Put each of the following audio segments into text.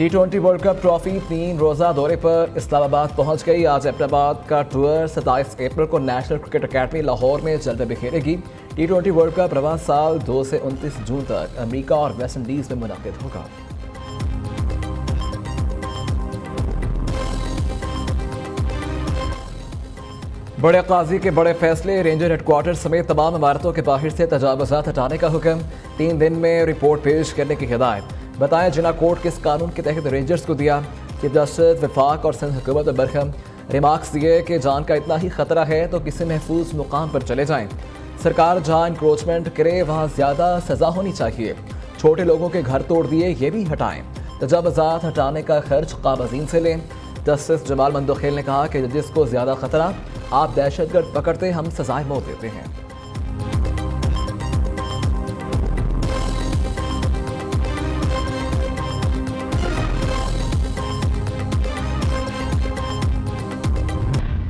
T20 world cup trophy 3 रोज़ा दौरे पर इस्लामाबाद पहुंच गई। आज अहमदाबाद का टूर 27 अप्रैल को नेशनल क्रिकेट अकेडमी लाहौर में जलवे बिखेरेगी। T20 वर्ल्ड कप रवां साल 2 से 29 जून तक अमेरिका और वेस्ट इंडीज में मुनक़िद होगा। बड़े काजी के बड़े फैसले, रेंजर हेडक्वार्टर समेत तमाम इमारतों के बाहर से तजावुज़ात हटाने का हुक्म, 3 दिन में रिपोर्ट पेश करने की हिदायत। बताया जिला कोर्ट किस कानून के तहत रेंजर्स को दिया। चीफ जस्टिस वफाक और सिंध हुकूमत में बरहम, रिमार्क्स दिए कि जान का इतना ही खतरा है तो किसी महफूज मुकाम पर चले जाएं। सरकार जहाँ इंक्रोचमेंट करे वहाँ ज़्यादा सज़ा होनी चाहिए। छोटे लोगों के घर तोड़ दिए ये भी हटाएं। तजावुज़ात हटाने का खर्च काबज़ीन से लें। जस्टिस जमाल मंदोखेल ने कहा कि जिसको ज़्यादा खतरा, आप दहशतगर्द पकड़ते, हम सजाए मौत देते हैं।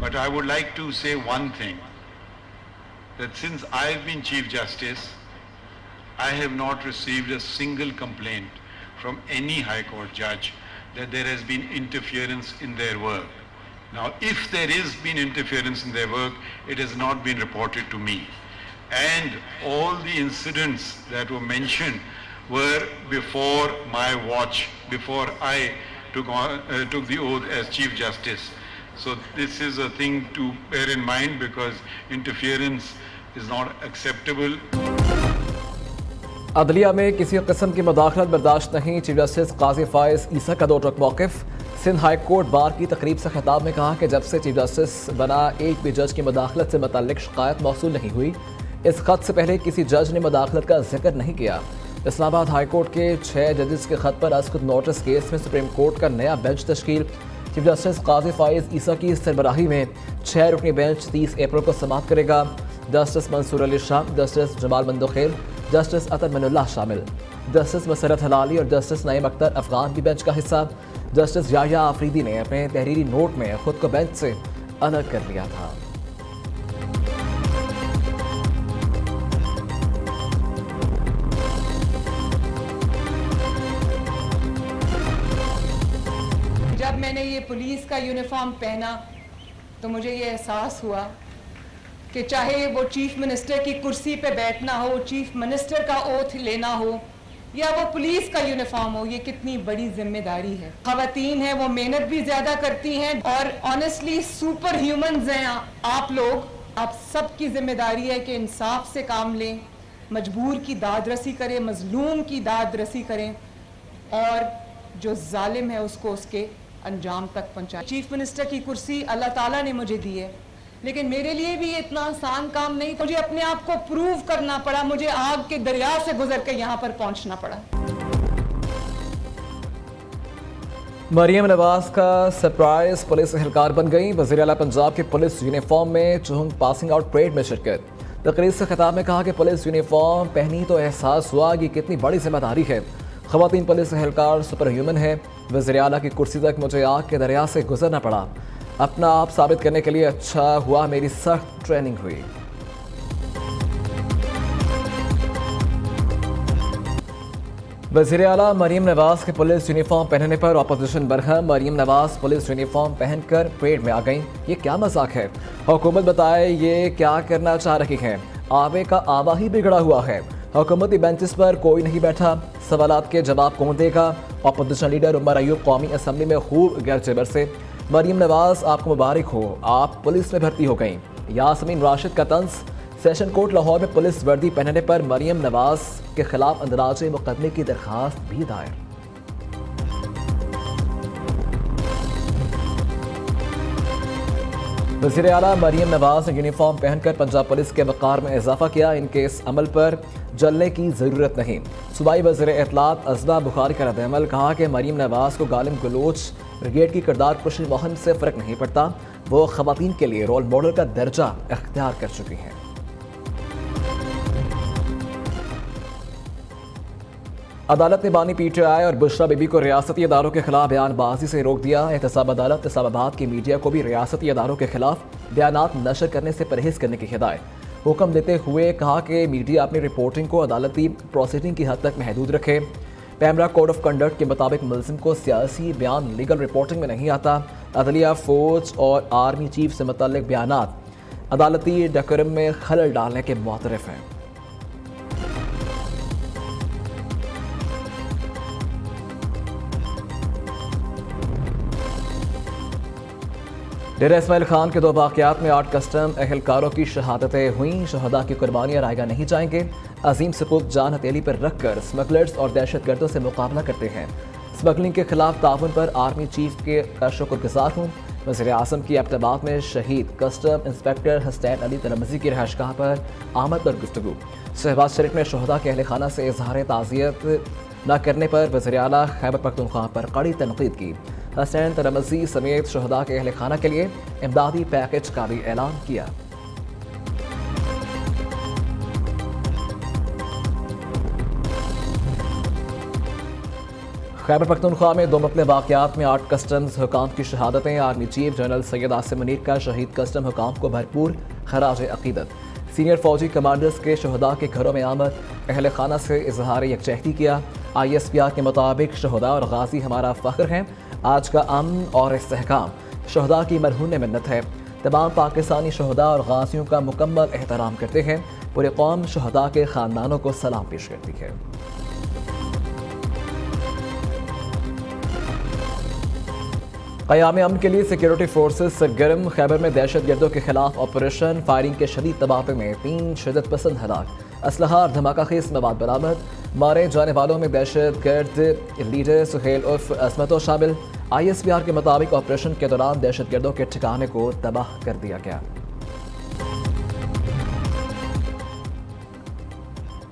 But I would like to say one thing, that since I've been Chief Justice, I have not received a single complaint from any High Court judge that there has been interference in their work. Now, if there is been interference in their work, it has not been reported to me. And all the incidents that were mentioned were before my watch, before I took the oath as Chief Justice. So this is a thing to bear in mind because interference is not acceptable. अदलिया में किसी किस्म की मुदाखलत बर्दाश्त नहीं, chief justice काजी फाइज ईसा का 2 टूक मौक़िफ़। Sindh high court bar की तकरीब से खिताब में कहा कि जब से चीफ जस्टिस बना एक भी जज की मुदाखलत से मुतल्लिक शिकायत मौसूल नहीं हुई। इस खत से पहले किसी जज ने मुदाखलत का जिक्र नहीं किया। इस्लामाबाद हाई कोर्ट के 6 जजेस के खत पर अस्कुत नोटिस केस में सुप्रीम कोर्ट का नया बेंच तश्कील। चीफ जस्टिस काजी फाइज ईसा की सरबराही में 6 रुकनी बेंच 30 अप्रैल को समाप्त करेगा। Justice Mansoor Ali Shah, justice Jamal Mandokhel, justice Athar Minallah शामिल। जस्टिस मसरत हलाली और जस्टिस नईम अख्तर अफगान भी बेंच का हिस्सा। जस्टिस याया आफरीदी ने अपने तहरीरी नोट में खुद को बेंच से अलग कर लिया था। जब मैंने ये पुलिस का यूनिफॉर्म पहना तो मुझे ये एहसास हुआ कि चाहे वो चीफ मिनिस्टर की कुर्सी पे बैठना हो, चीफ मिनिस्टर का ओथ लेना हो, या वो पुलिस का यूनिफॉर्म हो, ये कितनी बड़ी जिम्मेदारी है। खवातीन हैं, वो मेहनत भी ज्यादा करती हैं और ऑनेस्टली सुपर ह्यूमंस हैं आप लोग। आप सबकी जिम्मेदारी है कि इंसाफ से काम लें, मजबूर की दाद रसी करें, मजलूम की दाद रसी करें और जो जालिम है उसको उसके अंजाम तक पहुंचाएं। चीफ मिनिस्टर की कुर्सी अल्लाह ताला ने मुझे दी है, लेकिन मेरे लिए भी इतना आसान काम नहीं। मुझे अपने आप को प्रूव करना पड़ा, मुझे आग के दरिया से गुजर के यहाँ पर पहुंचना पड़ा। मरियम नवाज का सरप्राइज पुलिस एहलकार बन गई। वज़ीर आला पंजाब के पुलिस यूनिफॉर्म में चुहंग पासिंग आउट परेड में शिरकत। तकरीर से खिताब में कहा कि पुलिस यूनिफॉर्म पहनी तो एहसास हुआ कि कितनी बड़ी जिम्मेदारी है। ख़वातीन पुलिस एहलकार सुपर ह्यूमन है। वज़ीर आला की कुर्सी तक मुझे आग के दरिया से गुजरना पड़ा। अपना आप साबित करने के लिए अच्छा हुआ मेरी सख्त ट्रेनिंग हुई। वज़ीर आला मरियम नवाज के पुलिस यूनिफॉर्म पहनने पर opposition Barham. Maryam Nawaz police uniform पहनकर परेड में आ गईं। ये क्या मजाक है? हुकूमत बताए ये क्या करना चाह रही है? आवे का आवा ही बिगड़ा हुआ है। हुकूमती बेंचेस पर कोई नहीं बैठा, सवालात के जवाब कौन देगा? अपोजिशन लीडर उमर अयूब कौमी असम्बली में खूब गरजे बरसे। मरियम नवाज आपको मुबारक हो, आप पुलिस में भर्ती हो गईं। यासमीन राशिद का तंज। सेशन कोर्ट लाहौर में पुलिस वर्दी पहनने पर मरियम नवाज के खिलाफ अंदराजे मुकदमे की दरखास्त भी दायर। वज़ीर आला मरियम नवाज ने यूनिफॉर्म पहनकर पंजाब पुलिस के वक़ार में इजाफा किया। इनके इस अमल पर जलने की ज़रूरत नहीं। सूबाई वज़ीर इत्तलात अज़ना बुखारी का रद्द-ए-अमल, कहा कि मरियम नवाज को गालिब गलोच ब्रिगेड की किरदार कुशी मुहिम से फ़र्क नहीं पड़ता। वो ख़वातीन के लिए रोल मॉडल का दर्जा अख्तियार कर चुकी हैं। अदालत ने बानी PTI और बुशरा बीबी को रियासती इदारों के खिलाफ बयानबाजी से रोक दिया। एहतसाब अदालत इस्लामाबाद की मीडिया को भी रियासती इदारों के खिलाफ बयानात नशर करने से परहेज करने की हिदायत हुक्म देते हुए कहा कि मीडिया अपनी रिपोर्टिंग को अदालती प्रोसीडिंग की हद तक महदूद रखे। पैमरा कोड ऑफ कंडक्ट के मुताबिक मुलजिम को सियासी बयान लीगल रिपोर्टिंग में नहीं आता। अदलिया, फौज और आर्मी चीफ से मुतल्लिक बयानात अदालती डेकोरम में खलल डालने के मुतरफ हैं। डेरा इस्माइल खान के 2 वाक़यात में 8 कस्टम एहलकारों की शहादतें हुई। शहदा की कुर्बानियाँ रायगा नहीं जाएंगे। अजीम सपूत जान हथेली पर रखकर स्मगलर्स और दहशतगर्दों से मुकाबला करते हैं। स्मगलिंग के खिलाफ ताउन पर आर्मी चीफ का शुक्रगुजार हूँ। वज़ीर आज़म की एबटाबाद में शहीद कस्टम इंस्पेक्टर हुसैन अली तरमजी की रहायशगाह पर आमद पर गुफ्तगू। शहबाज शरीफ में शहदा के अहल खाना से इजहार ताज़ियत न करने पर वज़ीर आला खैबर पख्तूनख्वा पर कड़ी तनकीद की। हुसैन तरमजी समेत शहदा के अहल खाना के लिए इमदादी पैकेज का भी ऐलान किया। खैबर पख्तूनख्वा में 2 मुख्तलिफ वाक़यात में 8 कस्टम्स हुकाम की शहादतें। Army chief general Syed Asim Munir का शहीद कस्टम हुकाम को भरपूर खराज अकीदत। सीनियर फौजी कमांडर्स के शहदा के घरों में आमद, अहल खाना से इजहार यकजहती किया। ISPR के मुताबिक शहदा और गाजी हमारा फ़ख्र हैं। आज का अमन और इस्तेहकाम शहदा की मरहून मिन्नत है। तमाम पाकिस्तानी शहदा और गाजियों का मुकम्मल एहतराम करते हैं। पूरे कौम शहदा के ख़ानदानों को सलाम पेश करती है। क़याम अमन के लिए सिक्योरिटी फोर्सेस सरगर्म। खैबर में दहशतगर्दों के खिलाफ ऑपरेशन। फायरिंग के शदीद तबादले में 3 शिदत पसंद हलाक। असलहा और धमाका खेज मवाद बरामद। मारे जाने वालों में दहशतगर्द लीडर सुहेल उर्फ असमतो शामिल। ISPR के मुताबिक ऑपरेशन के दौरान दहशतगर्दों के ठिकाने को तबाह कर दिया गया।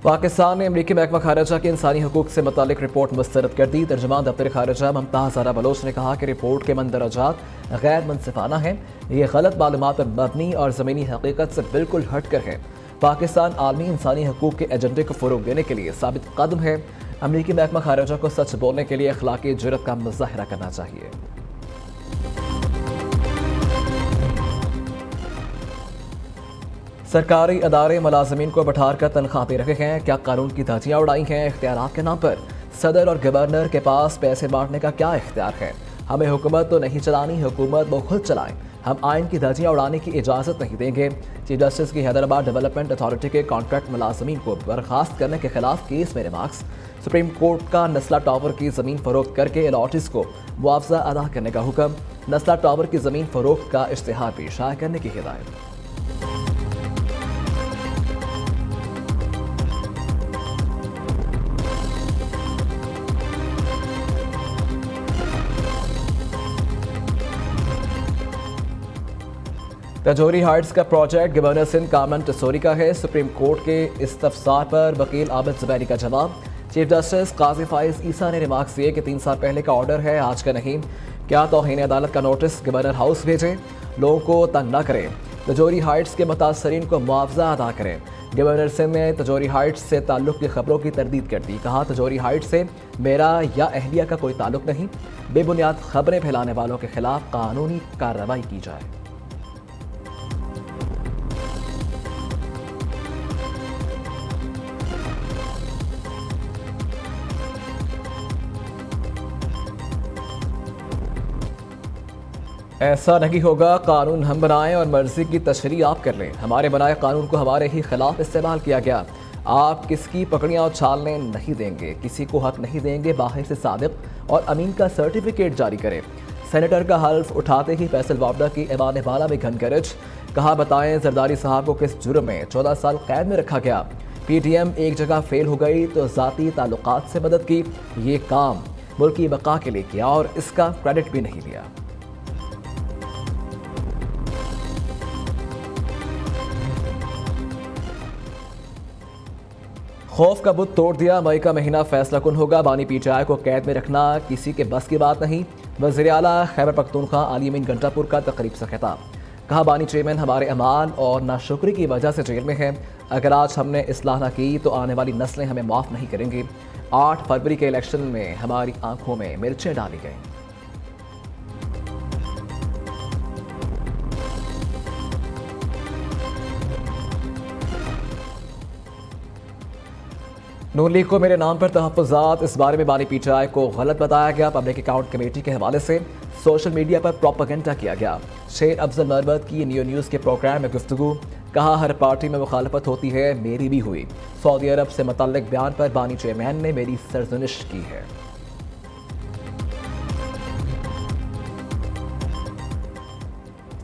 पाकिस्तान ने अमरीकी महकमा खारजा की इंसानी हकूक से मुतालिक रिपोर्ट मुस्तरद कर दी। तर्जुमान दफ्तर खारजा मुमताज़ ज़हरा बलोच ने कहा कि रिपोर्ट के मंदरजात गैर मुनसिफाना हैं। ये गलत मालूमात पर मबनी और ज़मीनी हकीकत से बिल्कुल हट कर है। पाकिस्तान आलमी इंसानी हकूक के एजेंडे को फ़रोग देने के लिए साबित कदम है। अमरीकी महकमा खारजा को सच बोलने के लिए अखलाकी जुर्रत का मुजाहरा करना चाहिए। सरकारी अदारे मुलाजमीन को बैठार कर तनख्वाह दे रहे हैं। क्या कानून की धज्जियां उड़ाई हैं इख्तियारात के नाम पर? सदर और गवर्नर के पास पैसे बांटने का क्या इख्तियार है? हमें हुकूमत तो नहीं चलानी, हुकूमत वो खुद चलाएं। हम आइन की धज्जियां उड़ाने की इजाज़त नहीं देंगे। चीफ जस्टिस की हैदराबाद डेवलपमेंट अथॉरिटी के कॉन्ट्रैक्ट मुलाजमीन को बर्खास्त करने के खिलाफ केस में रिमार्क्स। सुप्रीम कोर्ट का नस्ला टावर की ज़मीन फरोख्त करके अलॉटिस को मुआवजा अदा करने का हुक्म। नस्ला टावर की ज़मीन फरोख्त का इश्तिहार भी शाया करने की हिदायत। तजौरी हाइट्स का प्रोजेक्ट गवर्नर सिंध कामन टसोरी का है। सुप्रीम कोर्ट के इस्तफसार पर वकील आबिद ज़ुबैरी का जवाब। चीफ जस्टिस काजी फाइज ईसा ने रिमार्क्स दिए कि 3 साल पहले का ऑर्डर है, आज का नहीं। क्या तौहीन अदालत का नोटिस गवर्नर हाउस भेजें? लोगों को तंग न करें। तजौरी हाइट्स के मुतासरीन को मुआवजा अदा करें। गवर्नर सिंध ने तजौरी हाइट्स से ताल्लुक़ की खबरों की तरदीद कर दी। कहा, तजौरी हाइट्स से मेरा या अहलिया का कोई ताल्लुक़ नहीं। बेबुनियाद खबरें फैलाने वालों के खिलाफ कानूनी कार्रवाई की जाए। ऐसा नहीं होगा। कानून हम बनाएं और मर्जी की तशरीह आप कर लें। हमारे बनाए कानून को हमारे ही खिलाफ इस्तेमाल किया गया। आप किसकी पकड़ियाँ उछालने नहीं देंगे, किसी को हक नहीं देंगे बाहर से सादिक और अमीन का सर्टिफिकेट जारी करें। सेनेटर का हल्फ उठाते ही फैसल वापडा की ऐवान बाला में घनगरज। कहा, बताएं जरदारी साहब को किस जुर्म में 14 साल कैद में रखा गया? PTM एक जगह फेल हो गई तो ज़ाती ताल्लुकात से मदद की। ये काम मुल्क की बका के लिए किया और इसका क्रेडिट भी नहीं लिया। खौफ का बुत तोड़ दिया। मई का महीना फैसला कुन होगा। बानी PTI को कैद में रखना किसी के बस की बात नहीं। वज़ीर आला खैबर पख्तूनख्वा अली अमीन घंटापुर का तकरीब से खिताब। कहा, बानी चेयरमैन हमारे अमाल और नाशुक्री की वजह से जेल में है। अगर आज हमने इस्लाह न की तो आने वाली नस्लें हमें माफ़ नहीं करेंगी। 8 फरवरी के इलेक्शन में हमारी आंखों में मिर्चें डाली गई। नून लीग को मेरे नाम पर तहफ़्फ़ुज़ात, इस बारे में बानी पीटीआई को गलत बताया गया। पब्लिक अकाउंट कमेटी के हवाले से सोशल मीडिया पर प्रोपेगेंडा किया गया। शेर अफजल मरबत की न्यू न्यूज़ के प्रोग्राम में गुफ्तगू, कहा हर पार्टी में मुखालफत होती है, मेरी भी हुई। सऊदी अरब से मुतल्लिक बयान पर बानी चेयरमैन ने मेरी सरजनिश की है।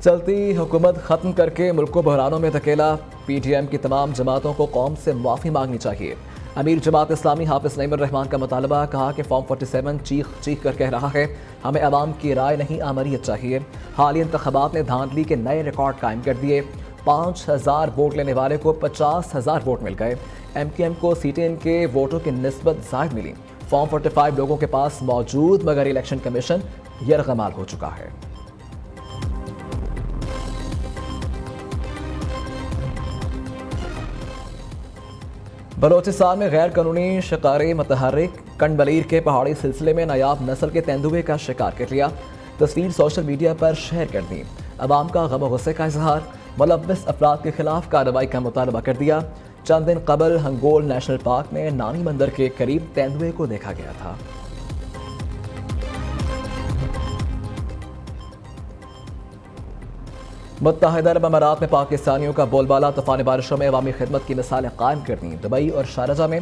चलती हुकूमत ख़त्म करके मुल्क को बहरानों में धकेला, पीटीएम की तमाम जमातों को कौम से माफ़ी मांगनी चाहिए। अमीर जमात इस्लामी हाफिज़ नईमुर रहमान का मुतालबा, कहा कि फॉर्म 47 चीख चीख कर कह रहा है हमें अवाम की राय नहीं आमरीत चाहिए। हालिया इंतख़ाबात ने धांधली के नए रिकॉर्ड कायम कर दिए। 5000 वोट लेने वाले को 50,000 वोट मिल गए। MQM को सीटें इनके वोटों की निस्बत ज़ायद मिली। फॉर्म 45 लोगों के पास मौजूद, मगर इलेक्शन कमीशन यरगमाल हो चुका है। बलोचिस्तान में गैर कानूनी शिकारी मतहर्रिक कंडबलीर के पहाड़ी सिलसिले में नायाब नस्ल के तेंदुए का शिकार कर लिया। तस्वीर सोशल मीडिया पर शेयर कर दी। अवाम का गम गुस्से का इजहार, मुलव्विस अफराद के खिलाफ कार्रवाई का मुतालबा कर दिया। चंद दिन कबल हंगोल नेशनल पार्क में नानी मंदिर के करीब तेंदुए को देखा गया था। मुत्तहिदा अरब अमारात में पाकिस्तानियों का बोलबाला, तूफानी बारिशों में अवामी खिदमत की मिसालें कायम कर दी। दुबई और शारजा में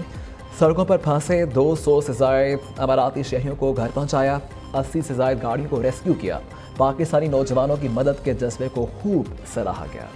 सड़कों पर फंसे 200 से ज़ायद अमाराती शहरियों को घर पहुंचाया। 80 से ज़ायद गाड़ियों को रेस्क्यू किया। पाकिस्तानी नौजवानों की मदद के जज्बे को खूब सराहा गया।